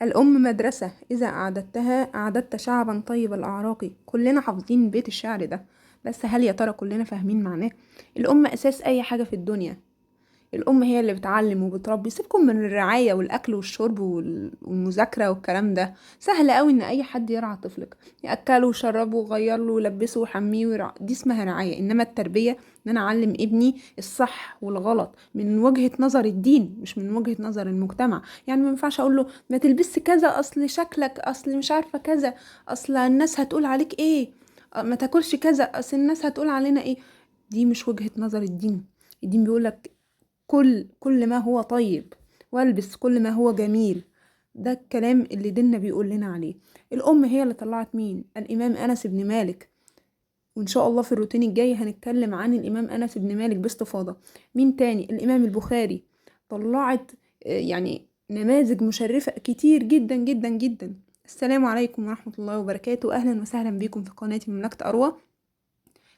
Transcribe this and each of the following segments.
الأم مدرسة إذا أعددتها أعددت شعبا طيب الأعراق. كلنا حافظين بيت الشعر ده، بس هل يا ترى كلنا فاهمين معناه؟ الأم أساس أي حاجة في الدنيا. الأم هي اللي بتعلم وبتربي. سيبكم من الرعاية والأكل والشرب والمذاكرة والكلام ده. سهل قوي إن أي حد يرعى طفلك، يأكله ويشربه ويغير له ويلبسه ويحميه دي اسمها رعاية. إنما التربية إن أنا أعلم ابني الصح والغلط من وجهة نظر الدين، مش من وجهة نظر المجتمع. يعني ما ينفعش أقول له ما تلبسش كذا أصل شكلك، أصل مش عارفة كذا، أصل الناس هتقول عليك إيه، ما تاكلش كذا أصل الناس هتقول علينا إيه. دي مش وجهة نظر الدين. الدين بيقولك كل ما هو طيب، والبس كل ما هو جميل. ده الكلام اللي ديننا بيقول لنا عليه. الأم هي اللي طلعت مين؟ الإمام أنس بن مالك. وإن شاء الله في الروتين الجاي هنتكلم عن الإمام أنس بن مالك باستفاضة. مين تاني؟ الإمام البخاري. طلعت يعني نماذج مشرفة كتير جدا جدا جدا. السلام عليكم ورحمة الله وبركاته. أهلا وسهلا بكم في قناة مملكة أروى.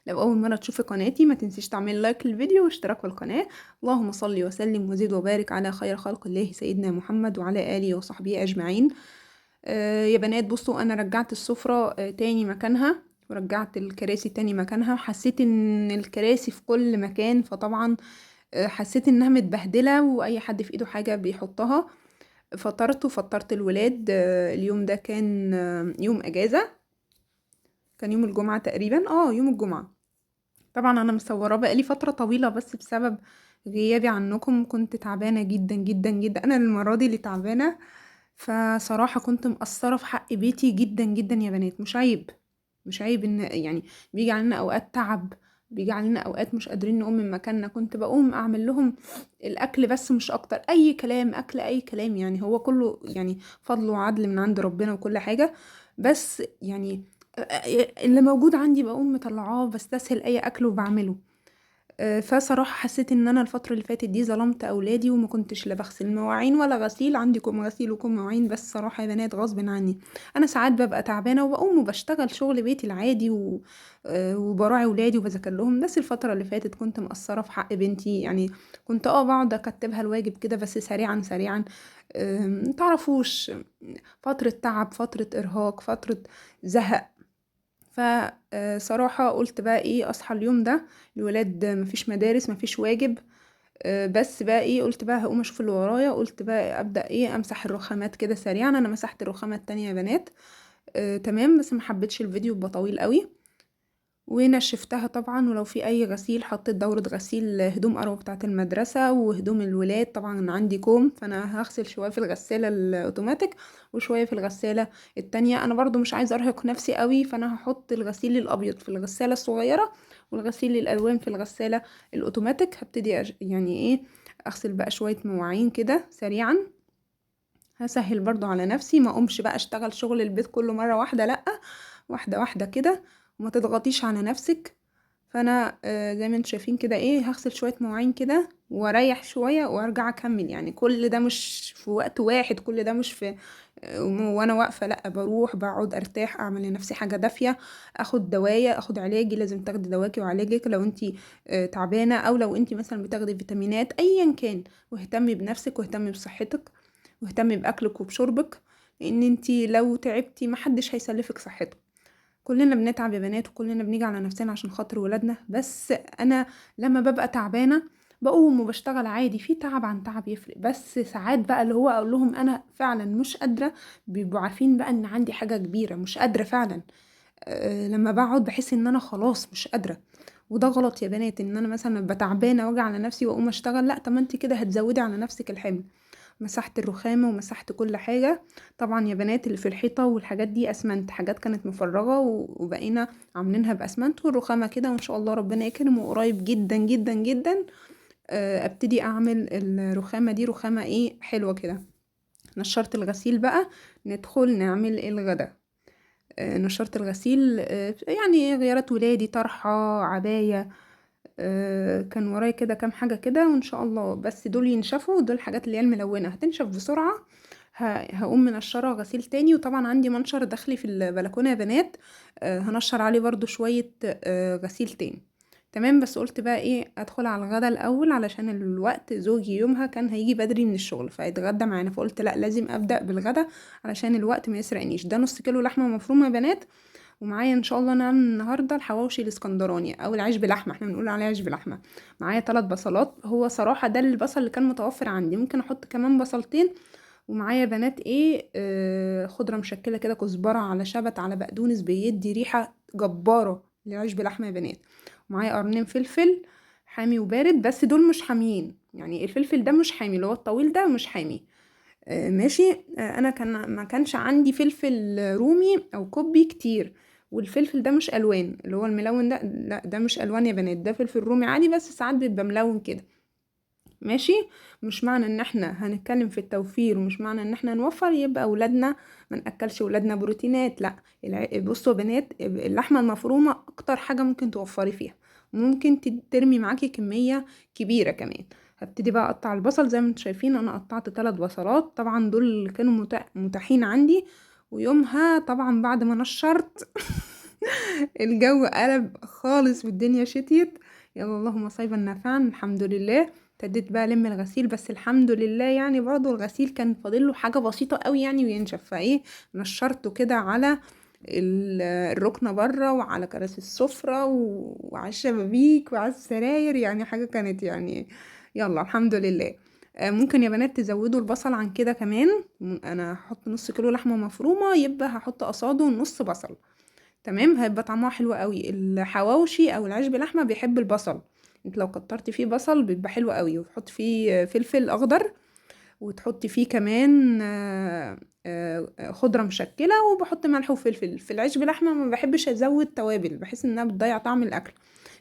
لو أول مرة تشوفي قناتي ما تنسيش تعمل لايك للفيديو واشتراك في القناة. اللهم صل وسلم وزد وبارك على خير خلق الله سيدنا محمد وعلى آله وصحبه أجمعين. يا بنات بصوا، أنا رجعت السفرة تاني مكانها، ورجعت الكراسي تاني مكانها. حسيت ان الكراسي في كل مكان، فطبعا حسيت انها متبهدلة واي حد في ايده حاجة بيحطها. فطرت الولاد. اليوم ده كان يوم اجازة، كان يوم الجمعة تقريبا، يوم الجمعة. طبعا انا مصوراه بقالي فتره طويله، بس بسبب غيابي عنكم كنت تعبانه جدا جدا جدا. انا المره دي اللي تعبانه. فصراحه كنت مقصره في حق بيتي جدا جدا يا بنات. مش عيب، مش عيب ان يعني بيجي علينا اوقات تعب، بيجي علينا اوقات مش قادرين نقوم من مكاننا. كنت بقوم اعمل لهم الاكل بس مش اكتر. اي كلام، اكل اي كلام، يعني هو كله يعني فضل وعدل من عند ربنا وكل حاجه. بس يعني اللي موجود عندي بقوم مطلعاه، بستسهل اي اكل وبعمله. فصراحة حسيت ان انا الفترة اللي فاتت دي ظلمت اولادي، وما كنتش لا بغسل مواعين ولا غسيل. عندكم غسيل وكم مواعين، بس صراحة يا بنات غصب عني. انا ساعات ببقى تعبانة وبقوم وبشتغل شغل بيتي العادي وبراعي ولادي وبذاكر لهم. بس الفترة اللي فاتت كنت مقصرة في حق بنتي. يعني كنت بقعد اكتبها الواجب كده بس سريعا سريعا. متعرفوش، فترة تعب، فترة ارهاق، فترة زهق. فصراحة قلت بقى ايه، اصحى اليوم ده الولاد مفيش مدارس مفيش واجب. بس بقى ايه، قلت بقى هقوم اشوف اللي ورايا. قلت بقى ابدا ايه، امسح الرخامات كده سريعا. انا مسحت الرخامة التانية يا بنات. تمام، بس ما حبيتش الفيديو يبقى طويل قوي. ونشفتها طبعا، ولو في اي غسيل حطيت دورة غسيل هدوم اروى بتاعة المدرسة وهدوم الولاد. طبعا عندي كوم، فانا هغسل شوية في الغسالة الاوتوماتيك وشوية في الغسالة التانية. انا برضو مش عايزة ارهق نفسي قوي، فانا هحط الغسيل الابيض في الغسالة الصغيرة والغسيل الالوان في الغسالة الاوتوماتيك. هبتدي يعني ايه، اغسل بقى شوية مواعين كده سريعا. هسهل برضو على نفسي، ما اقومش بقى اشتغل شغل البيت كله مرة واحدة، لأ، واحدة واحدة كده، وما تضغطيش على نفسك. فانا زي ما انتم شايفين كده ايه، هغسل شوية مواعين كده واريح شوية وارجع اكمل. يعني كل ده مش في وقت واحد، كل ده مش في وانا واقفة، لا، بروح بقعد ارتاح، اعمل لنفسي حاجة دافية، اخد دوايا، اخد علاجي. لازم تاخدي دواكي وعلاجك لو انتي تعبانة، او لو انتي مثلا بتاخدي فيتامينات ايا كان. واهتمي بنفسك واهتمي بصحتك واهتمي باكلك وبشربك، لان انتي لو تعبتي محدش هيسلفك صحتك. كلنا بنتعب يا بنات، وكلنا بنيجي على نفسنا عشان خاطر ولادنا. بس انا لما ببقى تعبانه بقوم وبشتغل عادي. في تعب عن تعب يفرق، بس ساعات بقى اللي هو اقول لهم انا فعلا مش قادره، بيبقوا عارفين بقى ان عندي حاجه كبيره مش قادره فعلا. لما بقعد بحس ان انا خلاص مش قادره. وده غلط يا بنات، ان انا مثلا ابقى تعبانه واجي على نفسي واقوم اشتغل. لا، طب ما انت كده هتزودي على نفسك الحمل. مسحت الرخامة ومسحت كل حاجة. طبعا يا بنات اللي في الحيطة والحاجات دي اسمنت، حاجات كانت مفرغة وبقينا عاملينها باسمنت والرخامة كده. وان شاء الله ربنا يكرم وقريب جدا جدا جدا ابتدي اعمل الرخامة دي رخامة ايه حلوة كده. نشرت الغسيل بقى، ندخل نعمل الغدا. نشرت الغسيل، يعني غيارات ولادي، طرحة، عباية. كان ورايا كده كام حاجة كده، وان شاء الله بس دول ينشفوا. دول الحاجات اللي هي الملونة هتنشف بسرعة. هقوم منشرة غسيل تاني. وطبعا عندي منشر داخلي في البلكونة يا بنات، هنشر عليه برضو شوية غسيل تاني. تمام. بس قلت بقى ايه ادخل على الغدا الاول علشان الوقت، زوجي يومها كان هيجي بدري من الشغل فيتغدى معانا، فقلت لا لازم ابدا بالغدا علشان الوقت ما يسرقنيش. ده نص كيلو لحمه مفرومه يا بنات. ومعايا ان شاء الله نعمل النهارده الحواوشي الاسكندراني او العيش بلحمه، احنا بنقول عليه عيش بلحمه. معايا 3 بصلات، هو صراحه ده البصل اللي كان متوفر عندي، ممكن احط كمان بصلتين. ومعايا بنات ايه خضره مشكله كده، كزبره على شبت على بقدونس، بيدي ريحه جباره للعيش بلحمه يا بنات. ومعايا قرنين فلفل حامي وبارد، بس دول مش حاميين، يعني الفلفل ده مش حامي، اللي هو الطويل ده مش حامي. ماشي. انا ما كانش عندي فلفل رومي او كوبي كتير، والفلفل ده مش الوان، اللي هو الملون ده لا ده مش الوان يا بنات، ده فلفل رومي عادي بس ساعات بيبقى ملون كده. ماشي. مش معنى ان احنا هنتكلم في التوفير ومش معنى ان احنا نوفر يبقى اولادنا ما ناكلش اولادنا بروتينات، لا. بصوا يا بنات، اللحمه المفرومه اكتر حاجه ممكن توفري فيها، ممكن ترمي معاكي كميه كبيره كمان. هبتدي بقى اقطع البصل زي ما انتم شايفين، انا قطعت 3 بصلات، طبعا دول اللي كانوا متاحين عندي. ويومها طبعا بعد ما نشرت الجو قلب خالص والدنيا شتيت. يلا اللهم صيبا نافعا الحمد لله. ابتديت بقى الم الغسيل، بس الحمد لله يعني برضو الغسيل كان فاضل له حاجه بسيطه قوي يعني وينشف، فايه نشرته كده على الركنه بره وعلى كراسي السفره وعلى الشبابيك وعلى السراير، يعني حاجه كانت يعني يلا الحمد لله. ممكن يا بنات تزودوا البصل عن كده كمان. انا هحط نص كيلو لحمه مفرومه، يبقى هحط قصاده نص بصل. تمام، هيبقى طعمها حلو قوي. الحواوشي او العيش بلحمه بيحب البصل، انت لو كترتي فيه بصل بيبقى حلو قوي. وتحطي فيه فلفل اخضر، وتحطي فيه كمان خضره مشكله، وبحط ملح وفلفل. في العيش بلحمه ما بحبش ازود توابل، بحس انها بتضيع طعم الاكل.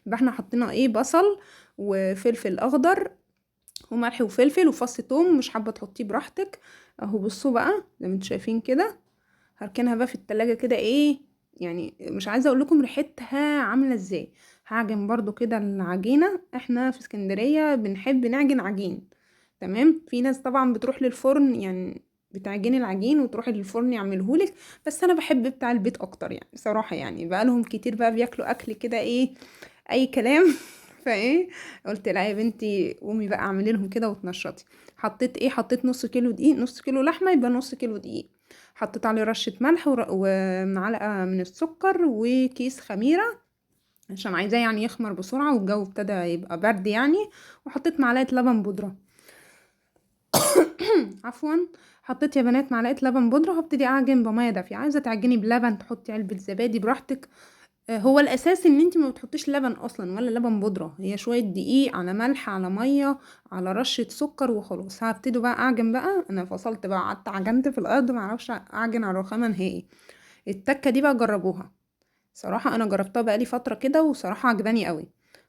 يبقى احنا حطينا ايه بصل وفلفل اخضر وملح وفلفل وفص توم، مش حابه تحطيه براحتك. اهو بصوا بقى زي ما انتم شايفين كده. هركنها بقى في التلاجة كده ايه، يعني مش عايزه اقول لكم ريحتها عامله ازاي. هعجن برضو كده العجينه، احنا في اسكندريه بنحب نعجن عجين. تمام. في ناس طبعا بتروح للفرن، يعني بتعجني العجين وتروحي للفرن يعملهولك، بس انا بحب بتاع البيت اكتر يعني صراحه، يعني بقالهم كتير بقى بياكلوا اكل كده ايه اي كلام. فايه قلت لا يا بنتي قومي بقى اعملي لهم كده وتنشطي. حطيت ايه، حطيت نص كيلو دقيق، نص كيلو لحمه يبقى نص كيلو دقيق. حطيت عليه رشه ملح ومعلقه من السكر وكيس خميره عشان عايزاه يعني يخمر بسرعه، والجو ابتدى يبقى برد يعني. وحطيت معلقه لبن بودره. عفوا. حطيت يا بنات معلقه لبن بودره، هبتدي اعجن بميه دافيه. عايزه تعجني بلبن تحطي علبه زبادي براحتك. هو الاساس ان انت ما بتحطيش لبن اصلا ولا لبن بودره، هي شويه دقيق على ملح على ميه على رشه سكر وخلاص. هبتدي بقى اعجن بقى، انا فصلت بقى قعدت عجنت في الارض، ما اعرفش اعجن على الرخامه نهائي. التكه دي بقى جربوها، صراحه انا جربتها بقى لي فتره كده وصراحه عجباني قوي.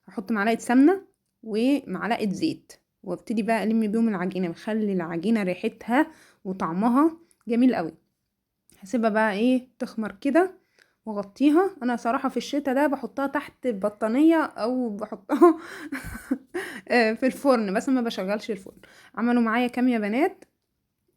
هحط معلقه سمنه ومعلقه زيت، وابتدي بقى الم بيهم العجينه، بخلي العجينه ريحتها وطعمها جميل قوي. هسيبها بقى ايه تخمر كده واغطيها. انا صراحة في الشتاء ده بحطها تحت البطانية او بحطها في الفرن، بس ما بشغلش الفرن. عملوا معايا كام يا بنات؟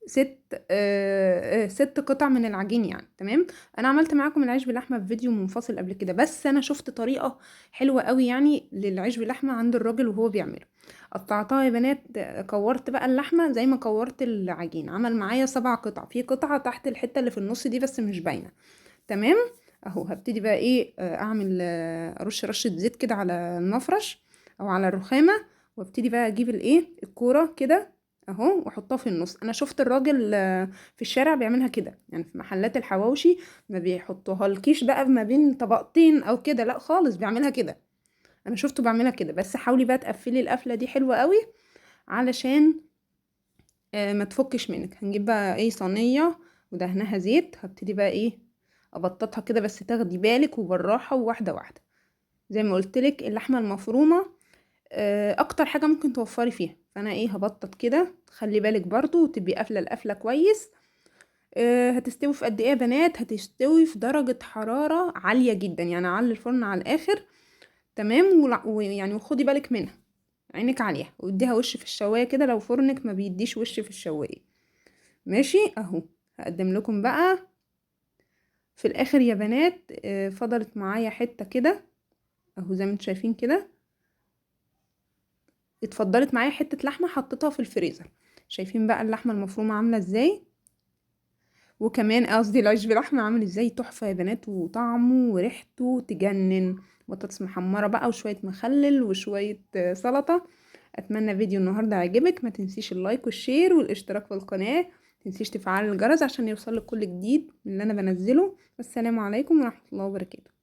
6 قطع من العجين يعني. تمام. انا عملت معاكم العيش باللحمه في فيديو منفصل قبل كده، بس انا شفت طريقه حلوه قوي يعني للعيش باللحمه عند الراجل وهو بيعمله. قطعتها يا بنات، كورت بقى اللحمه زي ما كورت العجين. عمل معايا 7 قطع، في قطعه تحت الحته اللي في النص دي بس مش باينه. تمام. اهو هبتدي بقى ايه اعمل ارش رشه زيت كده على المفرش او على الرخامه، وابتدي بقى اجيب الايه الكوره كده اهو واحطها في النص. انا شفت الراجل في الشارع بيعملها كده، يعني في محلات الحواوشي ما بيحطوها الكيش بقى ما بين طبقتين او كده، لا خالص بيعملها كده. انا شفته بعملها كده، بس حاولي بقى تقفلي القفله دي حلوه قوي علشان ما تفكش منك. هنجيب بقى ايه صينيه ودهنها زيت، هبتدي بقى ايه ابططها كده، بس تاخدي بالك وبالراحه وواحده واحده. زي ما قلت لك اللحمه المفرومه اكتر حاجه ممكن توفري فيها، فانا ايه هبطط كده. خلي بالك برضو وتبقي قافله القفله كويس. هتستوي في قد ايه يا بنات؟ هتستوي في درجه حراره عاليه جدا، يعني علي الفرن على الاخر. تمام. ويعني وخدي بالك منها، عينك عليها واديها وش في الشوايه كده لو فرنك ما بيديش وش في الشوايه. ماشي اهو. هقدم لكم بقى في الاخر يا بنات. فضلت معايا حته كده اهو زي ما انتم شايفين كده. اتفضلت معايا حتة لحمة حطيتها في الفريزر. شايفين بقى اللحمة المفرومة عاملة ازاي، وكمان قصدي العيش بلحمة عامل ازاي تحفة يا بنات، وطعمه وريحته تجنن. بطاطس محمرة بقى وشوية مخلل وشوية سلطة. اتمنى فيديو النهاردة عجبك، ما تنسيش اللايك والشير والاشتراك في القناة، تنسيش تفعل الجرس عشان يوصلك كل جديد من اللي انا بنزله. والسلام عليكم ورحمة الله وبركاته.